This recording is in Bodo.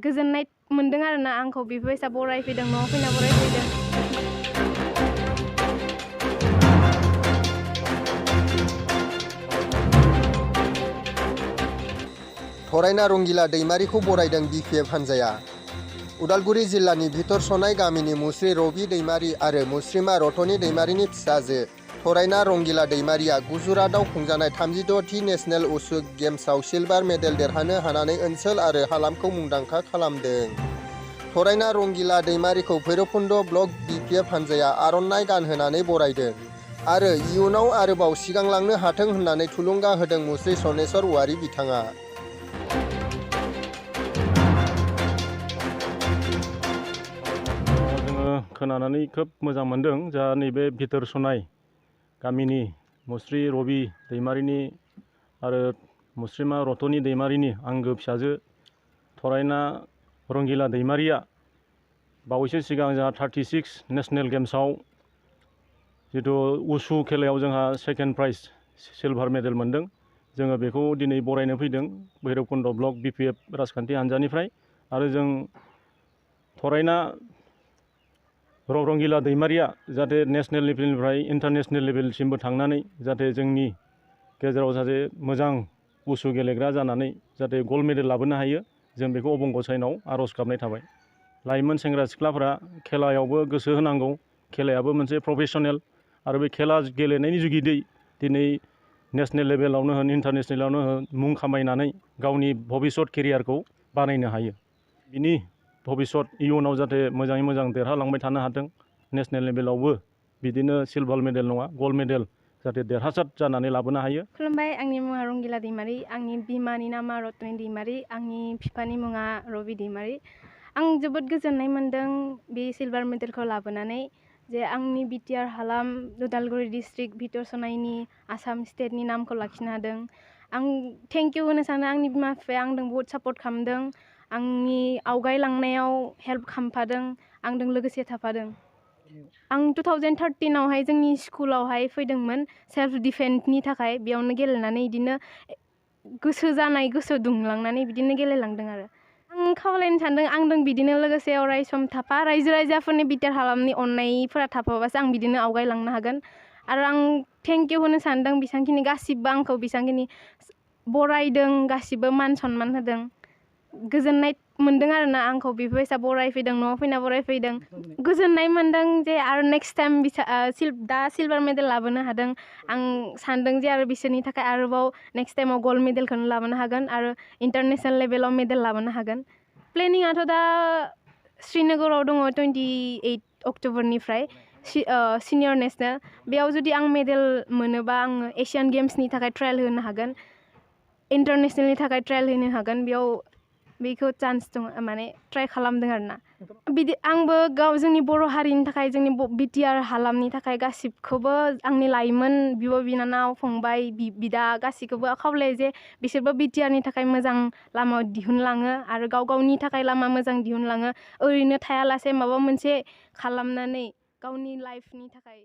गोजोननाय मोनदों आरोना आंखौ बेफोरबायसा बरायफैदों न'आव फैना बरायफैदों। थरायना रंगिला दैमारिखौ बरायदों BPF हान्जाया। उदालगुरि जिल्लानि भितरसनाय गामिनि मुस्रि रबि दैमारि आरो मुस्रिमा रतनि दैमारिनि फिसाजो थरायना रंगिला दैमारिया गुजरातआव खुंजानाय 36थि नेशनेल उसु गेम्सआव सिलभार मेडेल देरहानो हानानै ओनसोल आरो हालामखौ मुंदांखा खालामदों। थरायना रंगिला दैमारिखौ भैरबकुन्द ब्लक BPF हान्जाया आर'नाइ गानहोनानै बरायदों आरो इयुनाव आरोबाव सिगांलांनो हाथों होननानै थुलुंगा होदों मुस्रि सनेस्वर औवारि बिथाङा। खोनानानै खोब मोजां मोनदों जा नैबे भितरसनाय गामिनि मुस्रि रबि दैमारिनि आरो मुस्रिमा रतनि दैमारिनि आंगो फिसाजो थरायना रंगिला दैमारिया बावैसो सिगां जोंहा 36 नेशनेल गेम्सआव जितु उसु खेलायाव जोंहा सेकेन्ड प्राइज सिलभार मेडेल मोनदों। जोङो बेखौ दिनै बरायनो फैदों भैरबकुन्द ब्लक BPF राजखान्थि हान्जानिफ्राय आरो जों थरायना रंगिला दैमारिया जाहाथे नेशनेल लेभेलनिफ्राय इन्टारनेशनेल लेभेलसिमबो थांनानै जाहाथे जोंनि गेजेराव सासे मोजां उसु गेलेग्रा जानानै जाहाथे गल्ड मेडेल लाबोनो हायो जों बेखौ अबं गसाइनाव आर'ज गाबनाय थाबाय। लाइमोन सेंग्रा सिख्लाफोरा खेलायावबो गोसो होनांगौ। खेलायाबो मोनसे प्रफेसनेल आरो बे खेला गेलेनायनि जुगिदै दिनै नेशनेल लेभेलावनो होन इन्टारनेशनेलावनो होन मुं खामायनानै गावनि भबिष्यत केरियारखौ बानायनो हायो। बिनि भबिष्यत इयुनाव जाहाथे मोजाङै मोजां देरहालांबाय थानो हाथों। नेशनेल लेभेलावबो बिदिनो सिलभार मेडेल नङा गल्ड मेडेल जाहाथे देरहासार जानानै लाबोनो हायो। खुलुमबाय, आंनि मुङा रंगिला दैमारि, आंनि बिमानि नामा रतनि दैमारि, आंनि बिफानि मुङा रबि दैमारि। आं जोबोद गोजोननाय मोन्दों बे सिलभार मेडेलखौ लाबोनानै जे आंनि BTR हालाम उदालगुरि डिस्ट्रिक्ट भितरसनायनि आसाम स्टेटनि नामखौ लाखिनो हादों। आं थेंक इउ होनो सानो आंनि बिमा बिफाया आंजों बहुद सापर्ट खालामदों, आंनि आवगायलांनायाव हेल्प खालामफादों, आंजों लोगोसे थाफादों। आं 2013आवहाय जोंनि स्कुलावहाय फैदोंमोन सेल्फ डिफेन्सनि थाखाय, बेयावनो गेलेनानै बिदिनो गोसो जानाय गोसो दुंलांनानै बिदिनो गेलेलांदों आरो आं खावलायनो सानदों आंजों बिदिनो लोगोसे अराय सम थाफा रायजो राजाफोरनि BTR हालामनि अननायफोरा थाफाबासो आं बिदिनो आवगायलांनो हागोन। आरो आं थेंक इउ होनो सानदों बिसांखिनि गासिबो आंखौ बिसांखिनि बरायदों, गासिबो मान सनमान होदों। गोजोननाय मोन्दों आरोना आंखौ बेफोरबायसा बरायफैदों, न'आव फैना बरायफैदों। गोजोननाय मोन्दों जे आरो नेक्स्ट टाइम दा सिलभार मेडेल लाबोनो हादों। आं सानदों जे आरो बिसोरनि थाखाय आरोबाव नेक्स्ट टाइमाव गल्ड मेडेलखौनो लाबोनो हागोन आरो इन्टारनेशनेल लेभेलाव मेडेल लाबोनो हागोन। प्लेनिङाथ' दा श्रीनगराव दङ 28 अक्ट'बरनिफ्राय सिनियर नेशनेल, बेयाव जुदि आं मेडेल मोनोबा आङो एशियान गेम्सनि थाखाय ट्रायल होनो हागोन, इन्टारनेशनेलनि थाखाय ट्रायल होनो हागोन। बेयाव बेखौ चान्स दं, माने ट्राय खालामदों आरोना। बिदि आंबो जोंनि बर' हारिनि थाखाय, जोंनि BTR हालामनि थाखाय गासिबखौबो आंनि लाइमोन बिब' बिनानाव फंबाय बिदा गासिखौबो खावलायो जे बिसोरबो BTRनि थाखाय मोजां लामा दिहुनलाङो आरो गावनि थाखाय लामा मोजां दिहुनलाङो, ओरैनो थायालासे माबा मोनसे खालामनानै गावनि लाइफनि थाखाय